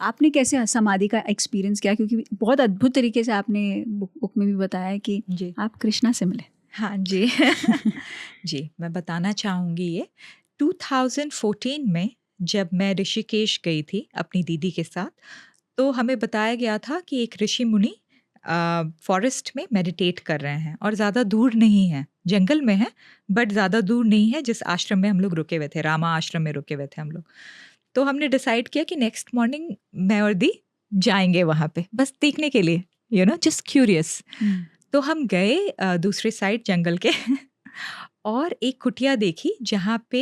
आपने कैसे समाधि का एक्सपीरियंस किया, क्योंकि बहुत अद्भुत तरीके से आपने बुक में भी बताया कि जी आप कृष्णा से मिले। हाँ जी जी, मैं बताना चाहूँगी ये 2014 में जब मैं ऋषिकेश गई थी अपनी दीदी के साथ, तो हमें बताया गया था कि एक ऋषि मुनि फॉरेस्ट में मेडिटेट कर रहे हैं और ज़्यादा दूर नहीं है, जंगल में है बट ज़्यादा दूर नहीं है जिस आश्रम में हम लोग रुके हुए थे, रामा आश्रम में रुके हुए थे हम लोग। तो हमने डिसाइड किया कि नेक्स्ट मॉर्निंग मैं और दी जाएंगे वहाँ पे बस देखने के लिए, जस्ट क्यूरियस। तो हम गए दूसरे साइड जंगल के और एक कुटिया देखी जहाँ पे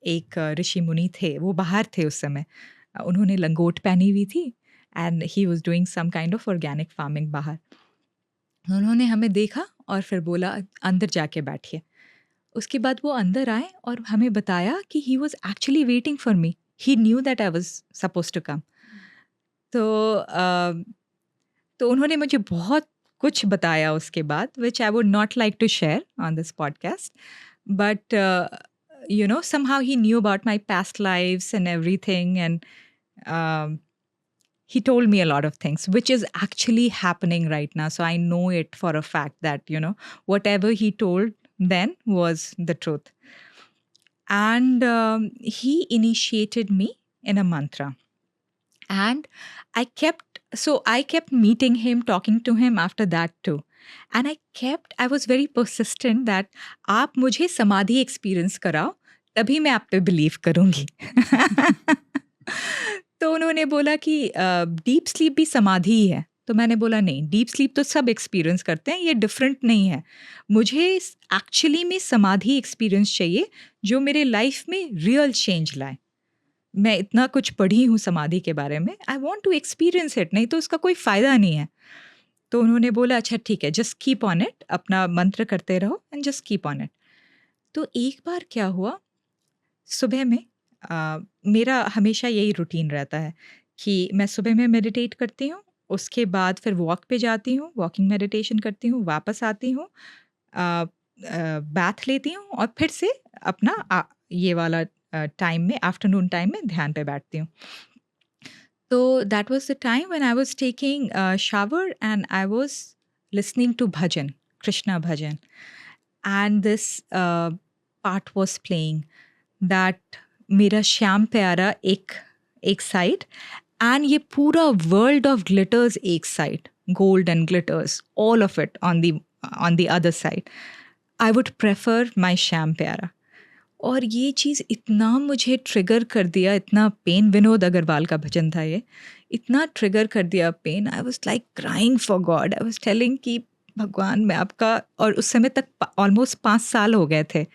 एक ऋषि मुनि थे, वो बाहर थे उस समय। उन्होंने लंगोट पहनी हुई थी and he was doing some kind of organic farming बाहर। उन्होंने हमें देखा और फिर बोला अंदर जाके बैठिए। उसके बाद वो अंदर आए और हमें बताया कि he was actually waiting for me, he knew that I was supposed to come. तो तो उन्होंने मुझे बहुत कुछ बताया उसके बाद, which I would not like to share on this podcast, but somehow he knew about my past lives and everything, and um, he told me a lot of things which is actually happening right now, so I know it for a fact that whatever he told then was the truth. And he initiated me in a mantra, and I kept meeting him, talking to him after that too. And I was very persistent that आप मुझे समाधि experience कराओ तभी मैं आप पे believe करूंगी। तो उन्होंने बोला कि डीप स्लीप भी समाधि ही है। तो मैंने बोला नहीं, डीप स्लीप तो सब एक्सपीरियंस करते हैं, ये डिफरेंट नहीं है। मुझे एक्चुअली में समाधि एक्सपीरियंस चाहिए जो मेरे लाइफ में रियल चेंज लाए। मैं इतना कुछ पढ़ी हूँ समाधि के बारे में, I want to experience it, नहीं तो उसका कोई फ़ायदा नहीं है। तो उन्होंने बोला अच्छा ठीक है, जस्ट कीप ऑन इट, अपना मंत्र करते रहो and just keep on it. तो एक बार क्या हुआ, सुबह में मेरा हमेशा यही रूटीन रहता है कि मैं सुबह में मेडिटेट करती हूँ, उसके बाद फिर वॉक पे जाती हूँ, वॉकिंग मेडिटेशन करती हूँ, वापस आती हूँ, बैथ लेती हूँ और फिर से अपना ये वाला टाइम में, आफ्टरनून टाइम में ध्यान पे बैठती हूँ। तो that was the time when I was taking shower and I was listening to bhajan, Krishna bhajan, and this part was playing that मेरा श्याम प्यारा एक साइड एंड ये पूरा वर्ल्ड ऑफ ग्लिटर्स एक side, gold and glitters, all of it on the other side. I would prefer my Shyam प्यारा। और ये चीज़ इतना मुझे ट्रिगर कर दिया, इतना पेन, विनोद अग्रवाल का भजन था ये, इतना ट्रिगर कर दिया pain, I was like crying for God. I was telling कि भगवान मैं आपका, और उस समय तक ऑलमोस्ट 5 साल हो गए थे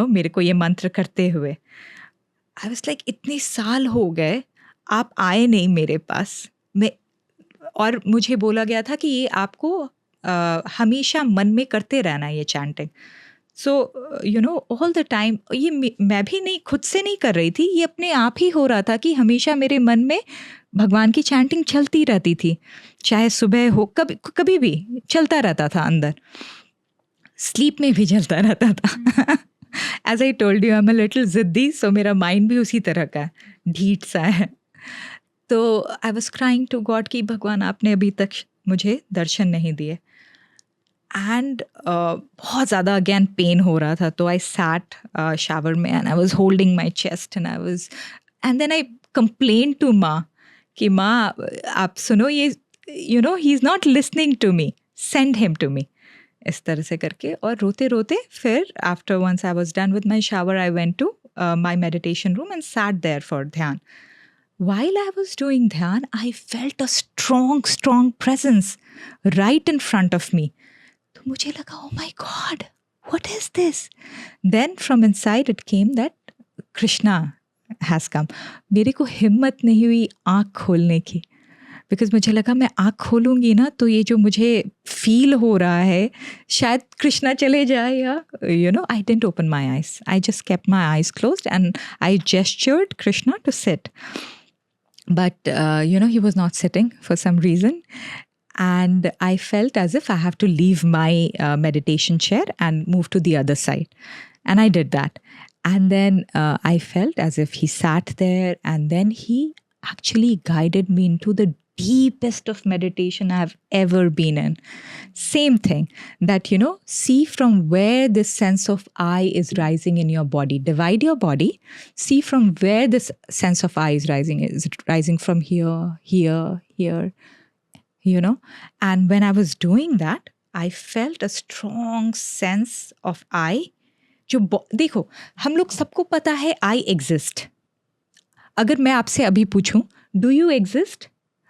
मेरे को ये मंत्र करते हुए। आई वाज लाइक इतने साल हो गए, आप आए नहीं मेरे पास। और मुझे बोला गया था कि ये आपको हमेशा मन में करते रहना ये chanting. So all the time, ये मैं भी नहीं, खुद से नहीं कर रही थी, ये अपने आप ही हो रहा था कि हमेशा मेरे मन में भगवान की चैंटिंग चलती रहती थी, चाहे सुबह हो, कभी भी चलता रहता था, अंदर स्लीप में भी चलता रहता था। As I told you, I am a little जिद्दी, सो मेरा माइंड भी उसी तरह का ढीठ सा है। तो I was crying to God कि भगवान आपने अभी तक मुझे दर्शन नहीं दिए। एंड बहुत ज़्यादा अगेन पेन हो रहा था, तो आई सैट शावर में and I was holding my chest and then I complain to माँ कि माँ आप सुनो, ये he is not listening to me, send him to me, इस तरह से करके। और रोते रोते फिर after once I was done with my shower, I went to my meditation room and sat there for dhyan. While I was doing dhyan, I felt a strong, strong presence right in front of me. तो मुझे लगा, oh my God, what is this? Then from inside it came that Krishna has come. मेरे को हिम्मत नहीं हुई आँख खोलने की, बिकॉज मुझे लगा मैं आँख खोलूँगी ना तो ये जो मुझे फील हो रहा है शायद कृष्णा चले जाए, या I didn't open my eyes. I just kept my eyes closed and I gestured Krishna to sit. But, he was not sitting for some reason. And I felt as if I have to leave my meditation chair and move to the other side. And I did that. And then I felt as if he sat there, and then he actually guided me into the deepest of meditation I have ever been in. Same thing that, see from where this sense of I is rising in your body. Divide your body. See from where this sense of I is rising. Is it rising from here, here, And when I was doing that, I felt a strong sense of I. देखो, हम लोग सबको पता है I exist. अगर मैं आपसे अभी पूछूं, डू यू एग्जिस्ट,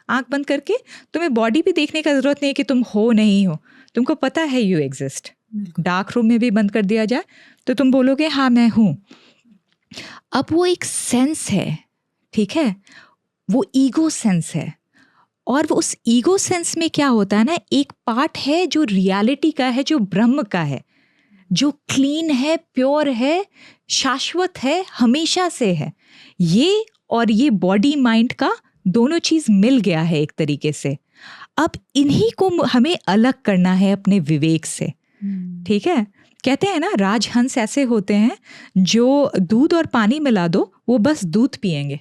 आंख बंद करके, तुम्हें बॉडी भी देखने का जरूरत नहीं है कि तुम हो नहीं हो, तुमको पता है यू एग्जिस्ट. डार्क रूम में भी बंद कर दिया जाए तो तुम बोलोगे हाँ मैं हूं. अब वो एक सेंस है, ठीक है, वो ईगो सेंस है. और वो उस ईगो सेंस में क्या होता है ना, एक पार्ट है जो रियलिटी का है, जो ब्रह्म का है, जो क्लीन है, प्योर है, शाश्वत है, हमेशा से है. ये और ये बॉडी माइंड का दोनों चीज मिल गया है एक तरीके से. अब इन्हीं को हमें अलग करना है अपने विवेक से. ठीक है, कहते हैं ना, राजहंस ऐसे होते हैं जो दूध और पानी मिला दो वो बस दूध पिएंगे.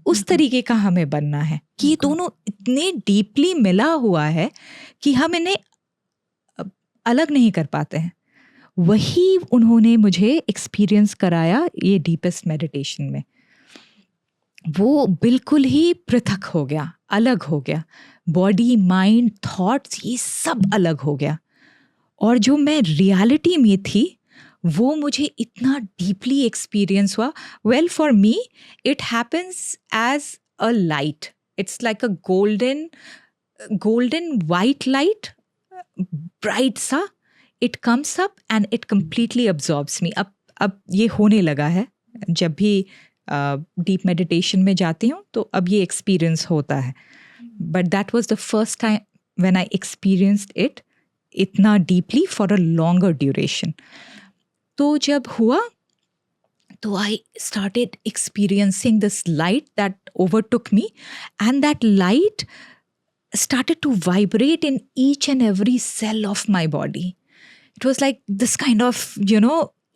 उस तरीके का हमें बनना है कि ये दोनों इतने डीपली मिला हुआ है कि हम इन्हें अलग नहीं कर पाते हैं. वही उन्होंने मुझे एक्सपीरियंस कराया ये डीपेस्ट मेडिटेशन में. वो बिल्कुल ही पृथक हो गया, अलग हो गया. बॉडी, माइंड, थॉट्स, ये सब अलग हो गया. और जो मैं रियलिटी में थी वो मुझे इतना डीपली एक्सपीरियंस हुआ. Well, for me it happens as a light. It's like a golden white light, bright सा. It comes up and it completely absorbs me. अब ये होने लगा है. जब भी डीप मेडिटेशन में जाती हूँ तो अब ये एक्सपीरियंस होता है. But that was the first time when I experienced it इतना deeply for a longer duration. तो जब हुआ तो I started experiencing this light that overtook me, and that light started to vibrate in each and every cell of my body. It was like this kind of,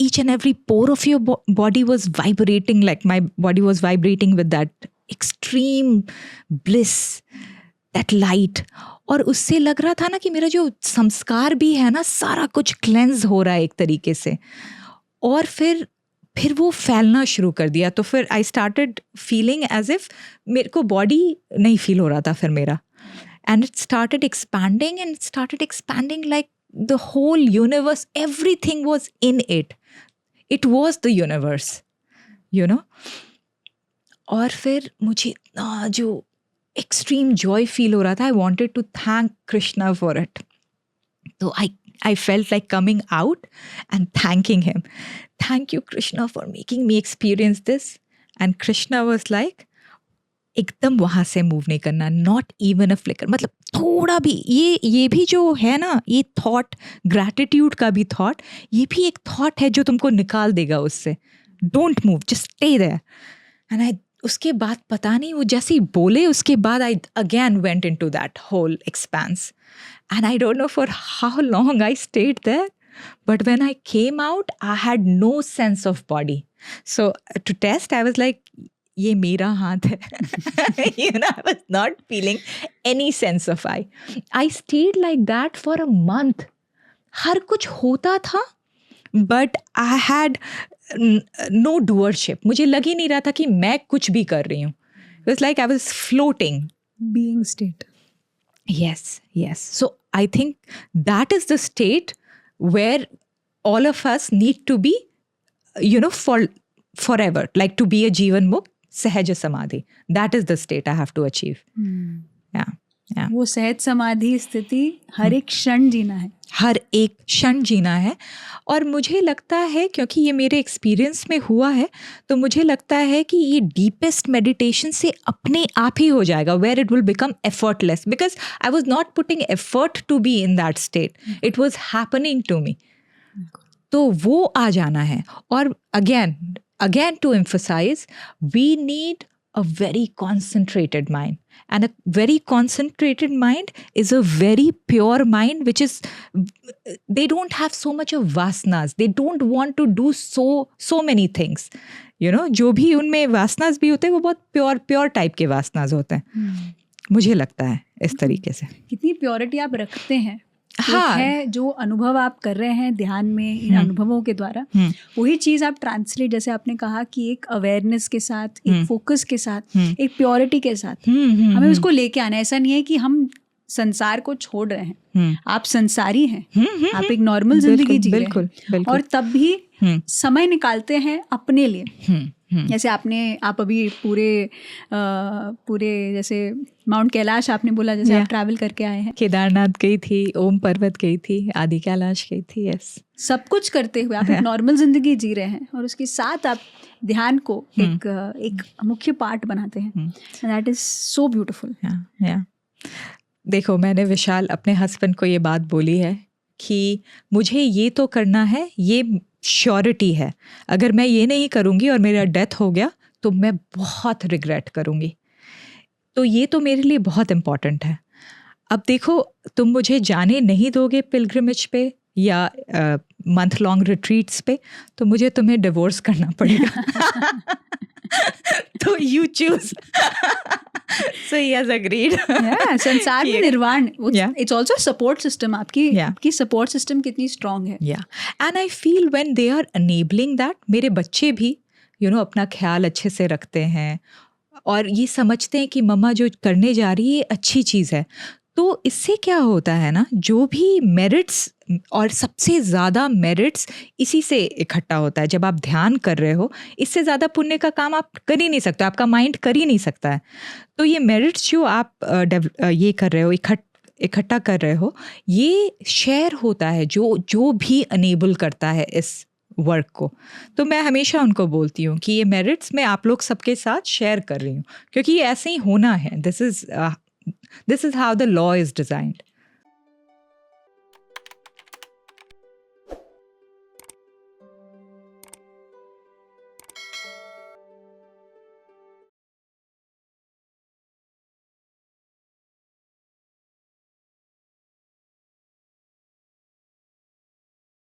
each and every pore of your body was vibrating, like my body was vibrating with that extreme bliss, that light. और उससे लग रहा था ना कि मेरा जो संस्कार भी है ना, सारा कुछ क्लेंस हो रहा है एक तरीके से. और फिर वो फैलना शुरू कर दिया. तो फिर I started feeling as if मेरे को बॉडी नहीं फील हो रहा था फिर मेरा. And it started expanding and it started expanding like the whole universe. Everything was in it. It was the universe, और फिर मुझे जो extreme joy feel हो रहा था, I wanted to thank Krishna for it. So I felt like coming out and thanking him. Thank you, Krishna, for making me experience this. And Krishna was like, एकदम वहाँ से move नहीं करना, not even a flicker. मतलब थोड़ा भी ये भी जो है ना, ये थॉट, ग्रैटिट्यूड का भी थॉट, ये भी एक थॉट है जो तुमको निकाल देगा उससे. Don't move, just stay there. And I उसके बाद पता नहीं वो जैसे ही बोले, उसके बाद I again went into that whole expanse. And I don't know for how long I stayed there, but when I came out I had no sense of body. So to test I was like, ये मेरा हाथ है. I was not feeling any sense of I. I stayed like that for a month. हर कुछ होता था, but I had no doership. मुझे लग ही नहीं रहा था कि मैं कुछ भी कर रही हूँ. It was like I was floating. Being state. Yes. So I think that is the state where all of us need to be, for forever. Like to be a Jivan Mukh, सहज समाधि. That is the state I have to achieve. Yeah. वो सहज समाधि स्थिति हर एक क्षण जीना है. हर एक क्षण जीना है. और मुझे लगता है, क्योंकि ये मेरे एक्सपीरियंस में हुआ है, तो मुझे लगता है कि ये डीपेस्ट मेडिटेशन से अपने आप ही हो जाएगा, where it will become effortless, because I was not putting effort to be in that state. It was happening to me. तो वो आ जाना है. और again to emphasize, we need a very concentrated mind, and a very concentrated mind is a very pure mind, which is, they don't have so much of vasanas, they don't want to do so many things. जो भी उनमें वासनास भी होते हैं वो बहुत pure type के वासनास होते हैं, मुझे लगता है इस तरीके से। कितनी प्योरिटी आप रखते हैं। हाँ, है जो अनुभव आप कर रहे हैं ध्यान में, इन अनुभवों के द्वारा वही चीज़ आप ट्रांसलेट, जैसे आपने कहा कि एक अवेयरनेस के साथ, एक फोकस के साथ, एक प्योरिटी के साथ हमें उसको लेके आना है। ऐसा नहीं है कि हम संसार को छोड़ रहे हैं, आप संसारी हैं, आप एक नॉर्मल जिंदगी जी रहे हैं और तब भी समय निकालते हैं अपने लिए। जैसे आप अभी पूरे जैसे माउंट कैलाश आपने बोला, जैसे आप ट्रैवल करके आए हैं, केदारनाथ गई थी, ओम पर्वत गई थी, आदि कैलाश गई थी। यस, सब कुछ करते हुए आप एक नॉर्मल जिंदगी जी रहे हैं और उसके साथ आप ध्यान को एक मुख्य पार्ट बनाते हैं। That is so beautiful. देखो, मैंने विशाल अपने हस्बैंड को ये बात बोली है कि मुझे ये तो करना है, ये श्योरिटी है, अगर मैं ये नहीं करूँगी और मेरा डेथ हो गया तो मैं बहुत रिग्रेट करूँगी, तो ये तो मेरे लिए बहुत इम्पॉर्टेंट है। अब देखो, तुम मुझे जाने नहीं दोगे पिलग्रिमेज पे या मंथ लॉन्ग रिट्रीट्स पे, तो मुझे तुम्हें डिवोर्स करना पड़ेगा। तो you choose. So he has agreed. Yeah, संसार में निर्वाण, it's also support system. आपकी support system कितनी strong है. Yeah, and I feel when they are enabling that, मेरे बच्चे भी अपना ख्याल अच्छे से रखते हैं और ये समझते हैं कि मम्मा जो करने जा रही है ये अच्छी चीज़ है। तो इससे क्या होता है ना, जो भी मेरिट्स, और सबसे ज़्यादा मेरिट्स इसी से इकट्ठा होता है। जब आप ध्यान कर रहे हो, इससे ज़्यादा पुण्य का काम आप कर ही नहीं सकते, आपका माइंड कर ही नहीं सकता है। तो ये मेरिट्स जो आप ये कर रहे हो, इकट्ठा कर रहे हो, ये शेयर होता है जो भी अनेबल करता है इस वर्क को। तो मैं हमेशा उनको बोलती हूँ कि ये मेरिट्स मैं आप लोग सबके साथ शेयर कर रही हूँ, क्योंकि ये ऐसे ही होना है। This is how the law is designed.